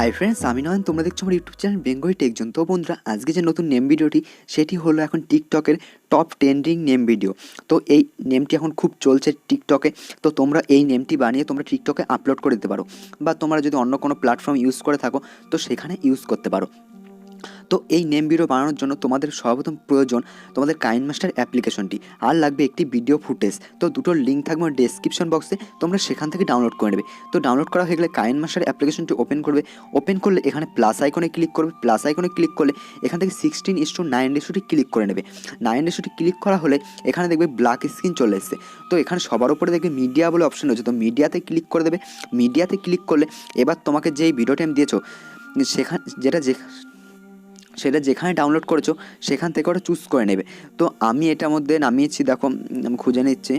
Hi friends, আমি নয়ন। তোমরা দেখছো আমার ইউটিউব চ্যানেল বেঙ্গলি টেকজোন। তো বন্ধুরা, আজকে যে নতুন নেম ভিডিওটি সেটি হলো এখন টিকটকের টপ ট্রেন্ডিং নেম ভিডিও। তো এই নেমটি এখন খুব চলছে টিকটকে। তো তোমরা এই নেমটি বানিয়ে তোমরা টিকটকে আপলোড করে দিতে পারো, বা তোমরা যদি অন্য কোনো প্ল্যাটফর্ম ইউজ করে থাকো তো সেখানে ইউজ করতে পারো। তো এই নেম ভিডিও বানানোর জন্য তোমাদের সর্বপ্রথম প্রয়োজন তোমাদের কাইনমাস্টার অ্যাপ্লিকেশনটি, আর লাগবে একটি ভিডিও ফুটেজ। তো দুটোর লিঙ্ক থাকবে ডেসক্রিপশন বক্সে, তোমরা সেখান থেকে ডাউনলোড করে নেবে। তো ডাউনলোড করা হয়ে গেলে কাইনমাস্টার অ্যাপ্লিকেশনটি ওপেন করবে। ওপেন করলে এখানে প্লাস আইকনে ক্লিক করবে। প্লাস আইকনে ক্লিক করলে এখান থেকে 16:9 রেশিওটি ক্লিক করে নেবে। 9 রেশিওটি ক্লিক করা হলে এখানে দেখবে ব্ল্যাক স্ক্রিন চলে এসেছে। তো এখানে সবার উপরে দেখবে মিডিয়া বলে অপশন রয়েছে, তো মিডিয়াতে ক্লিক করে দেবে। মিডিয়াতে ক্লিক করলে এবার তোমাকে যেই ভিডিওটি আমি দিয়েছো সেটা যেখানে ডাউনলোড করেছো সেখান থেকে ওটা চুজ করে নেবে। তো আমি এটার মধ্যে নামিয়েছি, দেখো আমি খুঁজে নিচ্ছি।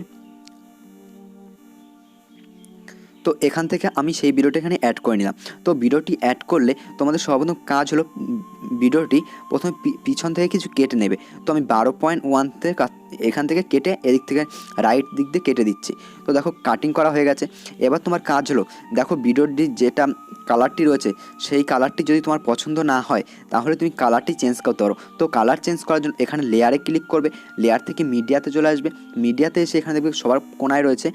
তো এখান থেকে আমি সেই ভিডিওটা এখানে অ্যাড করে নিলাম। তো ভিডিওটি অ্যাড করলে তোমাদের সর্বপ্রথম কাজ হলো ভিডিওটি প্রথমে পিছন থেকে কিছু কেটে নেবে। তো আমি 12.1 থেকে এখান থেকে কেটে এদিক থেকে রাইট দিক দিয়ে কেটে দিচ্ছি। তো দেখো কাটিং করা হয়ে গেছে। এবার তোমার কাজ হলো, দেখো ভিডিওটি যেটা কালারটি রয়েছে সেই কালারটি যদি তোমার পছন্দ না হয় তাহলে তুমি কালারটি চেঞ্জ করতে পারো। তো কালার চেঞ্জ করার জন্য এখানে লেয়ারে ক্লিক করবে। লেয়ার থেকে মিডিয়াতে চলে আসবে। মিডিয়াতে এসে এখানে দেখবে সবার কোনায় রয়েছে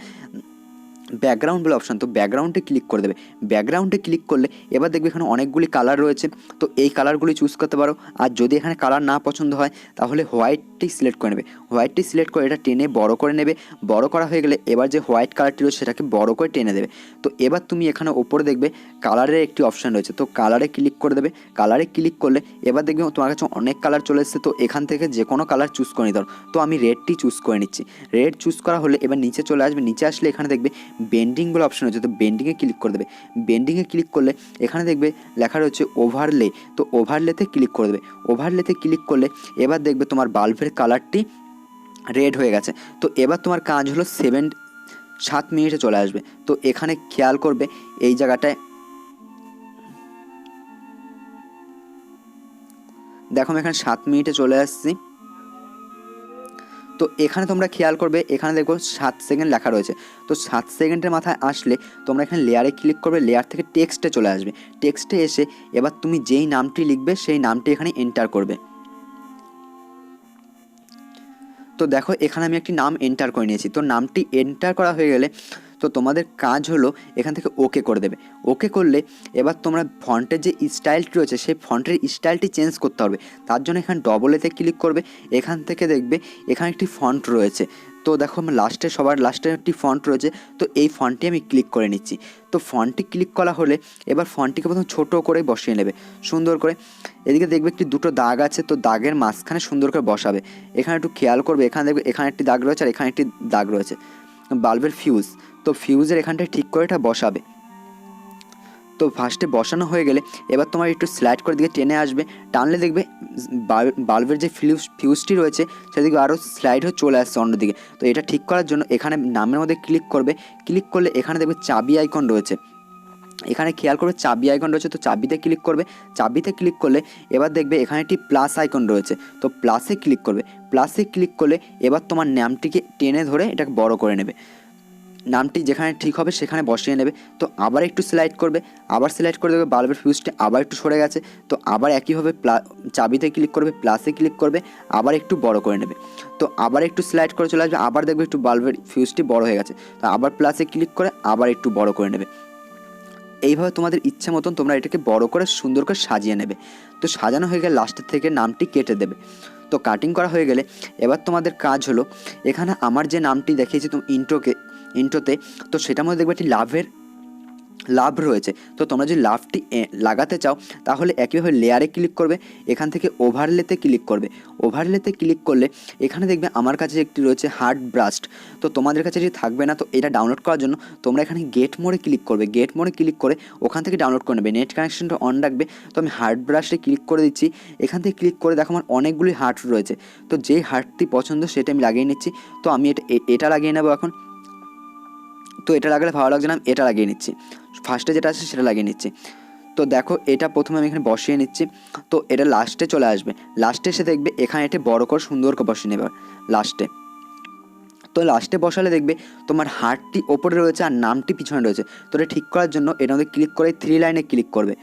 ব্যাকগ্রাউন্ড বলে অপশান, তো ব্যাকগ্রাউন্ডে ক্লিক করে দেবে। ব্যাকগ্রাউন্ডে ক্লিক করলে এবার দেখবে এখানে অনেকগুলি কালার রয়েছে, তো এই কালারগুলি চুজ করতে পারো। আর যদি এখানে কালার না পছন্দ হয় তাহলে হোয়াইটটি সিলেক্ট করে নেবে। হোয়াইটটি সিলেক্ট করে এটা টেনে বড় করে নেবে। বড় করা হয়ে গেলে এবার যে হোয়াইট কালারটি রয়েছে সেটাকে বড় করে টেনে দেবে। তো এবার তুমি এখানে ওপরে দেখবে কালারের একটি অপশান রয়েছে, তো কালারে ক্লিক করে দেবে। কালারে ক্লিক করলে এবার দেখবে তোমার কাছে অনেক কালার চলে এসেছে। তো এখান থেকে যে কোনো কালার চুজ করে নিতে পারো। তো আমি রেডটি চুজ করে নিচ্ছি। রেড চুজ করা হলে এবার নিচে চলে আসবে। নিচে আসলে এখানে দেখবে বেন্ডিং বলে অপশন রয়েছে, তো বেন্ডিংয়ে ক্লিক করে দেবে। বেন্ডিংয়ে ক্লিক করলে এখানে দেখবে লেখা রয়েছে ওভারলে, তো ওভারলেতে ক্লিক করে দেবে। ওভারলেতে ক্লিক করলে এবার দেখবে তোমার বাল্বের কালারটি রেড হয়ে গেছে। তো এবার তোমার কাজ হলো 7 মিনিটে চলে আসবে। তো এখানে খেয়াল করবে এই জায়গাটায় দেখো আমি এখানে 7 মিনিটে চলে আসছি। তো এখানে তোমরা খেয়াল করবে এখানে দেখো 7 সেকেন্ড লেখা রয়েছে। তো 7 সেকেন্ডের মাথায় আসলে তোমরা এখানে লেয়ারে ক্লিক করবে। লেয়ার থেকে টেক্সটে চলে আসবে। টেক্সটে এসে এবার তুমি যেই নামটি লিখবে সেই নামটি এখানে এন্টার করবে। তো দেখো এখানে আমি একটি নাম এন্টার করে নিয়েছি। তো নামটি এন্টার করা হয়ে গেলে তো তোমাদের কাজ হলো এখান থেকে ওকে করে দেবে। ওকে করলে এবার তোমরা ফন্টের যে স্টাইলটি রয়েছে সেই ফন্টের স্টাইলটি চেঞ্জ করতে হবে। তার জন্য এখানে ডবল এতে ক্লিক করবে। এখান থেকে দেখবে এখানে একটি ফন্ট রয়েছে। তো দেখো আমার সবার লাস্টে একটি ফন্ট রয়েছে, তো এই ফন্টটি আমি ক্লিক করে নিচ্ছি। তো ফন্টটি ক্লিক করা হলে এবার ফন্টটিকে প্রথম ছোটো করে বসিয়ে নেবে সুন্দর করে। এদিকে দেখবে একটি দুটো দাগ আছে, তো দাগের মাঝখানে সুন্দর করে বসাবে। এখানে একটু খেয়াল করবে, এখানে দেখবে এখানে একটি দাগ রয়েছে আর এখানে একটি দাগ রয়েছে বাল্বের ফিউজ। তো ফিউজের এখানটায় ঠিক করে এটা বসাবে। তো ফার্স্টে বসানো হয়ে গেলে এবার তোমার একটু স্লাইড করে দিকে টেনে আসবে। টানলে দেখবে বাল্বের যে ফিউজটি রয়েছে সেদিকে আরও স্লাইড হয়ে চলে আসছে অন্যদিকে। তো এটা ঠিক করার জন্য এখানে নামের মধ্যে ক্লিক করবে। ক্লিক করলে এখানে দেখবে চাবি আইকন রয়েছে। এখানে খেয়াল করবে চাবি আইকন রয়েছে, তো চাবিতে ক্লিক করবে। চাবিতে ক্লিক করলে এবার দেখবে এখানে একটি প্লাস আইকন রয়েছে, তো প্লাসে ক্লিক করবে। প্লাসে ক্লিক করলে এবার তোমার নামটিকে টেনে ধরে এটাকে বড় করে নেবে। নামটি যেখানে ঠিক হবে সেখানে বসিয়ে নেবে। তো আবার একটু স্লাইড করবে। আবার স্লাইড করে দেবে, বাল্বের ফিউজটি আবার একটু সরে গেছে। তো আবার একইভাবে চাবিতে ক্লিক করবে, প্লাসে ক্লিক করবে, আবার একটু বড় করে নেবে। তো আবার একটু স্লাইড করে চলে আসবে। আবার দেখবে একটু বাল্বের ফিউজটি বড় হয়ে গেছে। তো আবার প্লাসে ক্লিক করে আবার একটু বড় করে নেবে। এইভাবে তোমাদের ইচ্ছে মতন তোমরা এটাকে বড় করে সুন্দর করে সাজিয়ে নেবে। তো সাজানো হয়ে গেলে লাস্টের থেকে নামটি কেটে দেবে। তো কাটিং করা হয়ে গেলে এবার তোমাদের কাজ হলো এখানে আমার যে নামটি দেখিয়েছি তুমি ইন্ট্রোতে, তো সেটার মধ্যে দেখবে একটি লাভ রয়েছে। তো তোমরা যদি লাভটি লাগাতে চাও তাহলে একইভাবে লেয়ারে ক্লিক করবে। এখান থেকে ওভারলেতে ক্লিক করবে। ওভারলেতে ক্লিক করলে এখানে দেখবে আমার কাছে একটি রয়েছে হার্ড ব্রাস্ট। তো তোমাদের কাছে যদি থাকবে না, তো এটা ডাউনলোড করার জন্য তোমরা এখানে গেট মোড়ে ক্লিক করবে। গেট মোড়ে ক্লিক করে ওখান থেকে ডাউনলোড করে নেবে। নেট কানেকশনটা অন রাখবে। তো আমি হার্ড ব্রাস্টে ক্লিক করে দিচ্ছি। এখান থেকে ক্লিক করে দেখো আমার অনেকগুলি হার্ট রয়েছে। তো যেই হার্টটি পছন্দ সেটা আমি লাগিয়ে নিচ্ছি। তো আমি এটা লাগিয়ে নেবো এখন। তো এটা লাগালে ভালো লাগছে না, আমি এটা লাগিয়ে নিচ্ছি। ফার্স্টে যেটা আছে সেটা লাগিয়ে নিচ্ছি। তো দেখো এটা প্রথমে আমি এখানে বসিয়ে নিচ্ছি। তো এটা লাস্টে চলে আসবে। লাস্টে এসে দেখবে এখানে এটা বড় করে সুন্দর করে বসিয়ে নেবে লাস্টে। তো লাস্টে বসালে দেখবে তোমার হার্টটি ওপরে রয়েছে আর নামটি পিছনে রয়েছে। তো এটা ঠিক করার জন্য এটার মধ্যে ক্লিক করে 3 লাইনে ক্লিক করবে।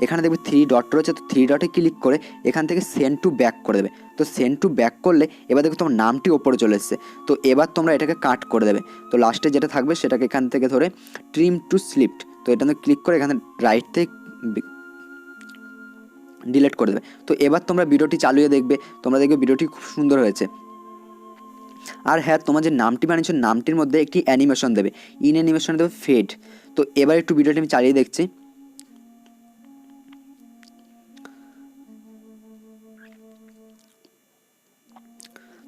এখানে দেখবে 3 ডট রয়েছে, তো 3 ডটে ক্লিক করে এখান থেকে সেন্ড টু ব্যাক করে দেবে। তো সেন্ড টু ব্যাক করলে এবার দেখো তোমার নামটি ওপরে চলে এসেছে। তো এবার তোমরা এটাকে কাট করে দেবে। তো লাস্টে যেটা থাকবে সেটাকে এখান থেকে ধরে ট্রিম টু স্লিপ্ট, তো এটাতে ক্লিক করে এখানে রাইট থেকে ডিলিট করে দেবে। তো এবার তোমরা ভিডিওটি চালিয়ে দেখবে, তোমরা দেখবে ভিডিওটি খুব সুন্দর হয়েছে। আর হ্যাঁ, তোমার যে নামটি বানিয়েছো নামটির মধ্যে একটি অ্যানিমেশন দেবে, ইন অ্যানিমেশন দেবে ফেড। তো এবার একটু ভিডিওটি আমি চালিয়ে দেখছি।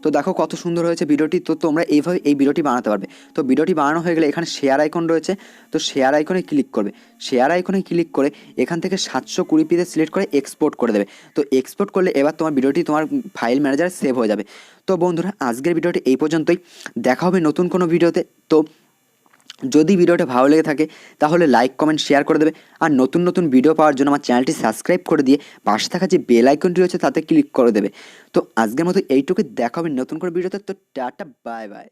তো দেখো কত সুন্দর হয়েছে ভিডিওটি। তো তোমরা এইভাবে এই ভিডিওটি বানাতে পারবে। তো ভিডিওটি বানানো হয়ে গেলে এখানে শেয়ার আইকন রয়েছে, তো শেয়ার আইকনে ক্লিক করবে। শেয়ার আইকনে ক্লিক করে এখান থেকে 720p সিলেক্ট করে এক্সপোর্ট করে দেবে। তো এক্সপোর্ট করলে এবার তোমার ভিডিওটি তোমার ফাইল ম্যানেজারে সেভ হয়ে যাবে। তো বন্ধুরা, আজকের ভিডিওটি এই পর্যন্তই। দেখা হবে নতুন কোনো ভিডিওতে। তো যদি ভিডিওটা ভালো লেগে থাকে তাহলে লাইক কমেন্ট শেয়ার করে দেবে। আর নতুন নতুন ভিডিও পাওয়ার জন্য আমার চ্যানেলটি সাবস্ক্রাইব করে দিয়ে পাশে থাকা যে বেল আইকনটি রয়েছে তাতে ক্লিক করে দেবে। তো আজকের মতো এইটুকু, দেখা হবে নতুন করে ভিডিওতে। তো টাটা, বাই বাই।